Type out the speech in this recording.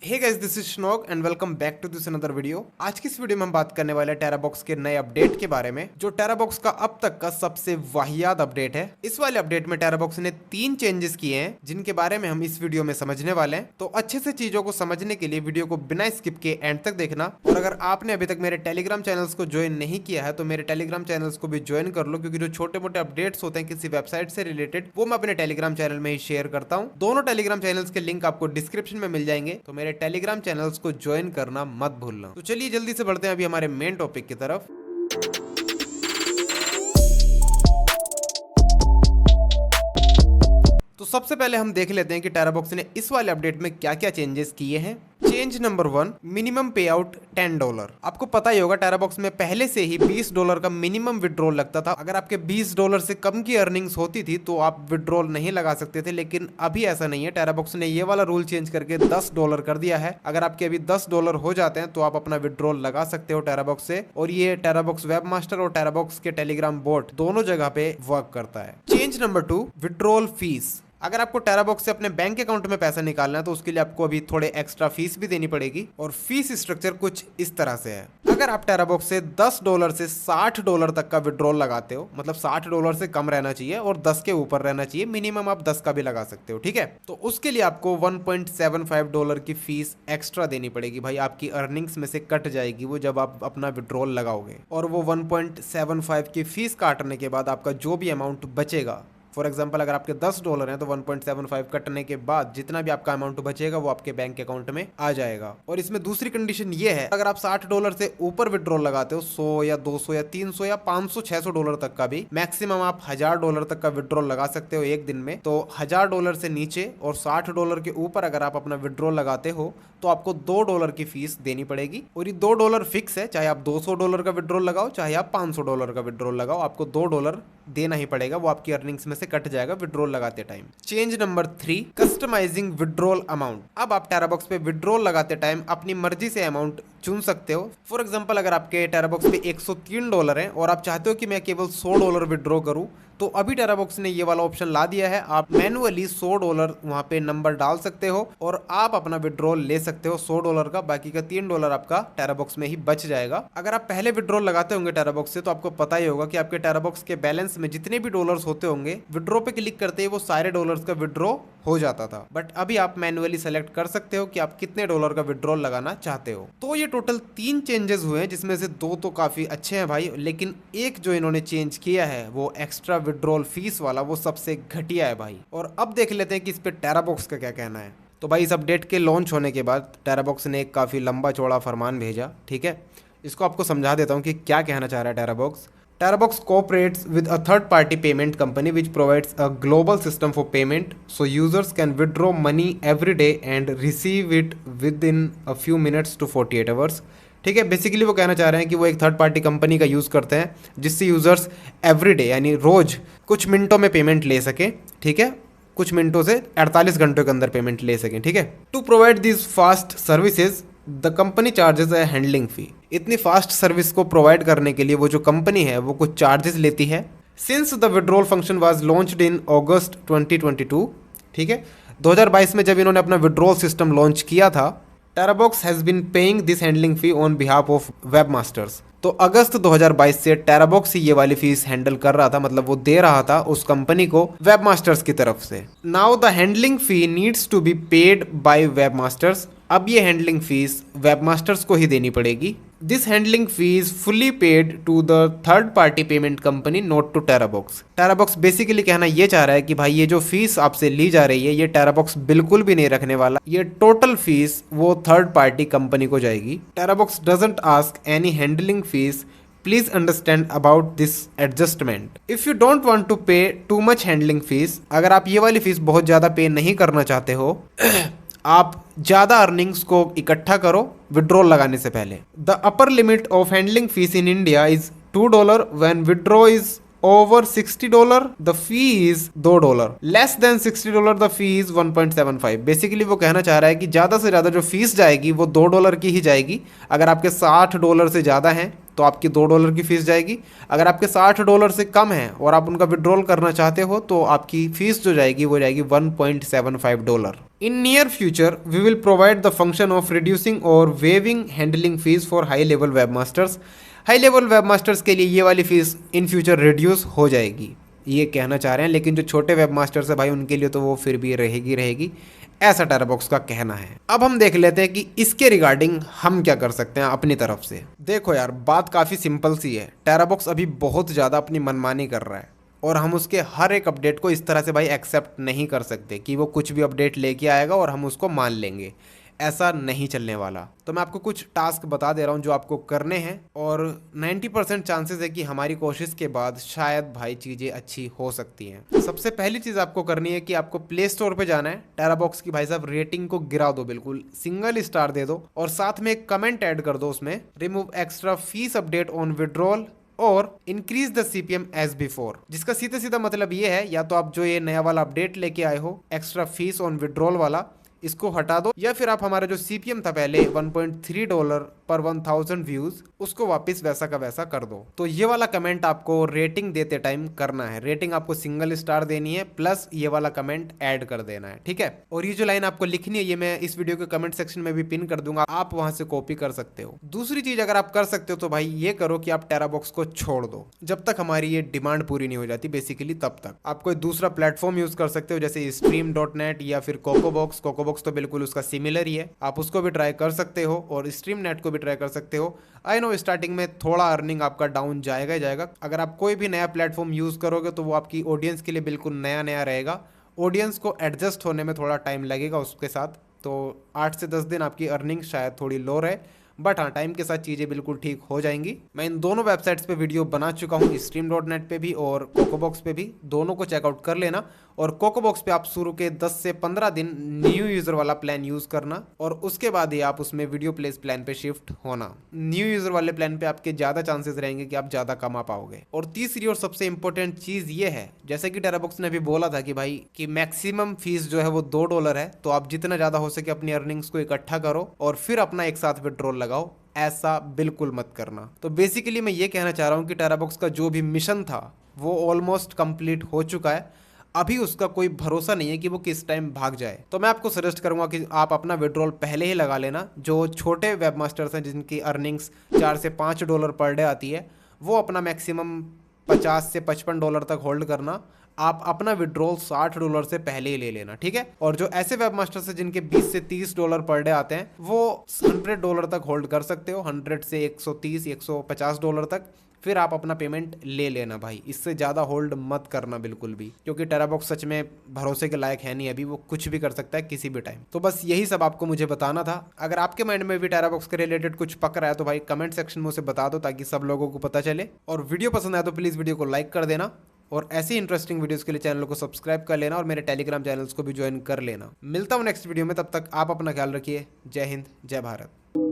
Hey guys, this is Shnok and welcome back to this another video. आज की इस video में हम बात करने वाले हैं टेराबॉक्स के नए अपडेट के बारे में, जो टेराबॉक्स का अब तक का सबसे वाहियात अपडेट है। इस वाले अपडेट में टेराबॉक्स ने 3 चेंजेस किए हैं, जिनके बारे में हम इस वीडियो में समझने वाले हैं। तो अच्छे से चीजों को समझने के लिए वीडियो को बिना स्किप के एंड तक देखना। और अगर आपने अभी तक मेरे टेलीग्राम चैनल्स को ज्वाइन नहीं किया है तो मेरे टेलीग्राम चैनल्स को भी ज्वाइन कर लो, क्योंकि जो छोटे मोटे अपडेट्स होते हैं किसी वेबसाइट से रिलेटेड, वो मैं अपने टेलीग्राम चैनल में ही शेयर करता हूँ। दोनों टेलीग्राम चैनल्स के लिंक आपको डिस्क्रिप्शन में मिल जाएंगे, तो मेरे टेलीग्राम चैनल्स को ज्वाइन करना मत भूलना। तो चलिए जल्दी से बढ़ते हैं अभी हमारे मेन टॉपिक की तरफ। तो सबसे पहले हम देख लेते हैं कि टेराबॉक्स ने इस वाले अपडेट में क्या क्या चेंजेस किए हैं। चेंज नंबर 1, मिनिमम पे आउट $10। आपको पता ही होगा टेराबॉक्स में पहले से ही $20 का मिनिमम विड्रॉल लगता था। अगर आपके $20 से कम की अर्निंग्स होती थी तो आप विड्रॉल नहीं लगा सकते थे, लेकिन अभी ऐसा नहीं है। टेराबॉक्स ने ये वाला रूल चेंज करके $10 कर दिया है। अगर आपके अभी $10 हो जाते हैं तो आप अपना विड्रॉल लगा सकते हो टेराबॉक्स से, और ये टेराबॉक्स वेबमास्टर और टेराबॉक्स के टेलीग्राम बोट दोनों जगह पे वर्क करता है। Change number 2, withdrawal fees. अगर आपको टेराबॉक्स से अपने बैंक अकाउंट में पैसा निकालना है तो उसके लिए आपको अभी थोड़े एक्स्ट्रा फीस भी देनी पड़ेगी, और फीस स्ट्रक्चर कुछ इस तरह से है। अगर आप टेराबॉक्स से $10 से $60 तक का विड्रॉल लगाते हो, मतलब $60 से कम रहना चाहिए और 10 के ऊपर रहना चाहिए, मिनिमम आप 10 का भी लगा सकते हो, ठीक है। तो उसके लिए आपको $1.75 की फीस एक्स्ट्रा देनी पड़ेगी। भाई आपकी अर्निंग्स में से कट जाएगी वो जब आप अपना विड्रॉल लगाओगे, और वो 1.75 की फीस काटने के बाद आपका जो भी अमाउंट बचेगा, फॉर एग्जाम्पल अगर आपके $10 हैं तो 1.75 कटने के बाद जितना भी आपका अमाउंट बचेगा वो आपके बैंक अकाउंट में आ जाएगा। और इसमें दूसरी कंडीशन ये है, अगर आप $60 से ऊपर विड्रॉल लगाते हो, 100 या 200 या 300 या 500 $600 तक का भी, मैक्सिमम आप $1000 तक का विड्रॉल लगा सकते हो एक दिन में। तो $1000 से नीचे और $60 के ऊपर अगर आप अपना विड्रॉल लगाते हो तो आपको $2 की फीस देनी पड़ेगी। और ये $2 फिक्स है, चाहे आप $200 का विड्रॉल लगाओ चाहे आप $500 का विड्रॉल लगाओ, आपको $2 देना ही पड़ेगा। वो आपकी अर्निंग्स में से कट जाएगा विड्रॉल लगाते time. Change number 3, customising withdrawal amount. अब आप टेराबॉक्स पे विड्रॉल लगाते टाइम अपनी मर्जी से अमाउंट चुन सकते हो। फॉर एग्जांपल अगर आपके टेराबॉक्स पे $103 है और आप चाहते हो कि मैं केवल $100 विड्रॉ करूं, तो अभी टेराबॉक्स ने ये वाला ऑप्शन ला दिया है। आप मैनुअली $100 वहां पे नंबर डाल सकते हो और आप अपना विड्रॉल ले सकते हो $100 का। बाकी का $3 आपका टेराबॉक्स में ही बच जाएगा। अगर आप पहले विड्रॉल लगाते होंगे टेराबॉक्स से तो आपको पता ही होगा कि आपके टेराबॉक्स के बैलेंस में जितने भी डॉलर्स होते होंगे, विड्रॉ पे क्लिक करते ही वो सारे डॉलर्स का विड्रॉ हो जाता था। बट अभी आप मैनुअली सेलेक्ट कर सकते हो कि आप कितने डॉलर का विड्रॉल लगाना चाहते हो। तो ये टोटल 3 चेंजेस हुए हैं, जिसमें से 2 तो काफी अच्छे हैं भाई, लेकिन एक जो इन्होंने चेंज किया है वो एक्स्ट्रा विड्रॉल फीस वाला, वो सबसे घटिया है भाई। और अब देख लेते हैं कि इस पे टेराबॉक्स का क्या कहना है। तो भाई इस अपडेट के लॉन्च होने के बाद टेराबॉक्स ने एक काफी लंबा चौड़ा फरमान भेजा, ठीक है। इसको आपको समझा देता हूँ कि क्या कहना चाह रहा है टेराबॉक्स। Terabox cooperates with a third-party payment company which provides a global system for payment, so users can withdraw money every day and receive it within a few minutes to 48 hours. ठीक है, बेसिकली वो कहना चाह रहे हैं कि वो एक थर्ड पार्टी कंपनी का यूज़ करते हैं जिससे यूज़र्स एवरी डे यानी रोज़ कुछ मिनटों में पेमेंट ले सकें, ठीक है, कुछ मिनटों से 48 घंटों के अंदर पेमेंट ले सकें, ठीक है। To provide this fast services the company charges है हैंडलिंग फी। इतनी फास्ट सर्विस को प्रोवाइड करने के लिए वो जो कंपनी है वो कुछ चार्जेस लेती है। Since the withdrawal function was launched in August 2022, ठीक है, 2022 में जब इन्होंने अपना विड्रॉल सिस्टम लॉन्च किया था, TeraBox has been paying this handling fee on behalf of webmasters. तो अगस्त 2022 से टेराबॉक्स ही ये वाली फीस हैंडल कर रहा था, मतलब वो दे रहा था उस कंपनी को वेबमास्टर्स की तरफ से। Now the handling fee needs to be paid by webmasters. अब ये हैंडलिंग फीस वेबमास्टर्स को ही देनी पड़ेगी। This handling fee is fully paid to the third party payment company, not to TeraBox. TeraBox basically कहना ये चाह रहा है कि भाई ये जो फीस आपसे ली जा रही है ये टेराबॉक्स बिल्कुल भी नहीं रखने वाला, ये टोटल फीस वो थर्ड पार्टी कंपनी को जाएगी। TeraBox doesn't ask any handling fees, please understand about this adjustment. If you don't want to pay too much handling fees, अगर आप ये वाली फीस बहुत ज्यादा पे नहीं करना चाहते हो आप ज्यादा अर्निंग्स को इकट्ठा करो विड्रॉल लगाने से पहले। The upper limit of handling fees in India is $2 when withdraw is over $60 the fee is $2, less than $60 the fee is 1.75। Basically वो कहना चाह रहा है कि ज्यादा से ज्यादा जो फीस जाएगी वो $2 की ही जाएगी। अगर आपके $60 से ज्यादा हैं तो आपकी $2 की फीस जाएगी। अगर आपके $60 से कम है और आप उनका विड्रॉल करना चाहते हो तो आपकी फीस जो जाएगी वो जाएगी $1.75। In near future we will provide the function of reducing और waiving handling fees for high level webmasters. High level webmasters के लिए ये वाली फीस इन फ्यूचर रिड्यूस हो जाएगी, ये कहना चाह रहे हैं। लेकिन जो छोटे वेबमास्टर्स है भाई उनके लिए तो वो फिर भी रहेगी, ऐसा टेराबॉक्स का कहना है। अब हम देख लेते हैं कि इसके रिगार्डिंग हम क्या कर सकते हैं अपनी तरफ से। देखो यार, बात काफ़ी सिंपल सी है। टेराबॉक्स अभी बहुत ज़्यादा अपनी मनमानी कर रहा है और हम उसके हर एक अपडेट को इस तरह से भाई एक्सेप्ट नहीं कर सकते कि वो कुछ भी अपडेट लेके आएगा और हम उसको मान लेंगे। ऐसा नहीं चलने वाला। तो मैं आपको कुछ टास्क बता दे रहा हूँ जो आपको करने हैं और 90% चांसेस है कि हमारी कोशिश के बाद शायद भाई चीज़ें अच्छी हो सकती हैं। सबसे पहली चीज़ आपको करनी है कि आपको प्ले स्टोर पे जाना है, टेराबॉक्स की भाई साहब रेटिंग को गिरा दो, बिल्कुल सिंगल स्टार दे दो और साथ में एक कमेंट ऐड कर दो उसमें, remove extra fees update on withdrawal और increase the CPM as before. जिसका सीधा सीधा मतलब ये है, या तो आप जो ये नया वाला अपडेट लेके आए हो एक्स्ट्रा फीस ऑन विड्रॉल वाला, इसको हटा दो, या फिर आप हमारा जो सीपीएम था पहले $1.3 पर 1000 व्यूज, उसको वापस वैसा का वैसा कर दो। तो ये वाला कमेंट आपको रेटिंग देते टाइम करना है। रेटिंग आपको सिंगल स्टार देनी है प्लस ये वाला कमेंट ऐड कर देना है, ठीक है। और ये जो लाइन आपको लिखनी है ये मैं इस वीडियो के कमेंट सेक्शन में भी पिन कर दूंगा, आप वहां से कॉपी कर सकते हो। दूसरी चीज अगर आप कर सकते हो तो भाई ये करो कि आप टेराबॉक्स को छोड़ दो जब तक हमारी ये डिमांड पूरी नहीं हो जाती, बेसिकली तब तक। आप कोई दूसरा प्लेटफॉर्म यूज कर सकते हो जैसे stream.net या फिर कोकोबॉक्स। कोकोबॉक्स तो बिल्कुल उसका सिमिलर ही है, आप उसको भी ट्राई कर सकते हो और स्ट्रीमनेट को भी ट्राई कर सकते हो। आई नो स्टार्टिंग में थोड़ा अर्निंग आपका डाउन जाएगा ही जाएगा। अगर आप कोई भी नया प्लेटफॉर्म यूज करोगे तो वो आपकी ऑडियंस के लिए बिल्कुल नया नया रहेगा। ऑडियंस को एडजस्ट होने में थोड़ा टाइम लगेगा उसके साथ, तो 8 से 10 दिन आपकी अर्निंग शायद थोड़ी लो रहे, बट हाँ टाइम के साथ चीज़ें बिल्कुल ठीक हो जाएंगी। मैं इन दोनों वेबसाइट्स पे वीडियो बना चुका हूँ, stream.net पे भी और कोकोबॉक्स पे भी, दोनों को चेकआउट कर लेना। और कोकोबॉक्स पे आप शुरू के 10 से 15 दिन न्यू यूज़र वाला प्लान यूज़ करना और उसके बाद ही आप उसमें वीडियो प्लेस प्लान पे शिफ्ट होना। न्यू यूज़र वाले प्लान पे आपके ज़्यादा चांसेस रहेंगे कि आप ज़्यादा कमा पाओगे। और तीसरी और सबसे इंपॉर्टेंट चीज़ ये है, जैसे कि टेराबॉक्स ने अभी बोला था कि भाई कि मैक्सिमम फीस जो है वो $2 है, तो आप जितना ज़्यादा हो सके अपनी अर्निंग्स को इकट्ठा करो और फिर अपना एक साथ विड्रॉल लगाओ। ऐसा बिल्कुल मत करना। तो बेसिकली मैं ये कहना चाह रहा हूँ कि टेराबॉक्स का जो भी मिशन था वो ऑलमोस्ट कंप्लीट हो चुका है। अभी उसका कोई भरोसा नहीं है कि वो किस टाइम भाग जाए। तो मैं आपको सजेस्ट करूंगा कि आप अपना विड्रॉल पहले ही लगा लेना। जो छोटे वेबमास्टर्स हैं जिनकी अर्निंग्स $4 से $5 पर डे आती है, वो अपना मैक्सिमम $50 से $55 तक होल्ड करना। आप अपना विड्रॉल $60 से पहले ही ले लेना, ठीक है। और जो ऐसे वेबमास्टर्स हैं जिनके $20 से $30 पर डे आते हैं, वो $100 तक होल्ड कर सकते हो, 100 से 130 $150 तक। फिर आप अपना पेमेंट ले लेना भाई, इससे ज़्यादा होल्ड मत करना बिल्कुल भी, क्योंकि टेराबॉक्स सच में भरोसे के लायक है नहीं अभी, वो कुछ भी कर सकता है किसी भी टाइम। तो बस यही सब आपको मुझे बताना था। अगर आपके माइंड में भी टेराबॉक्स के रिलेटेड कुछ पक रहा है तो भाई कमेंट सेक्शन में उसे बता दो ताकि सब लोगों को पता चले। और वीडियो पसंद आया तो प्लीज़ वीडियो को लाइक कर देना और ऐसी इंटरेस्टिंग वीडियोस के लिए चैनल को सब्सक्राइब कर लेना और मेरे टेलीग्राम चैनल्स को भी ज्वाइन कर लेना। मिलता हूँ नेक्स्ट वीडियो में, तब तक आप अपना ख्याल रखिए। जय हिंद, जय भारत।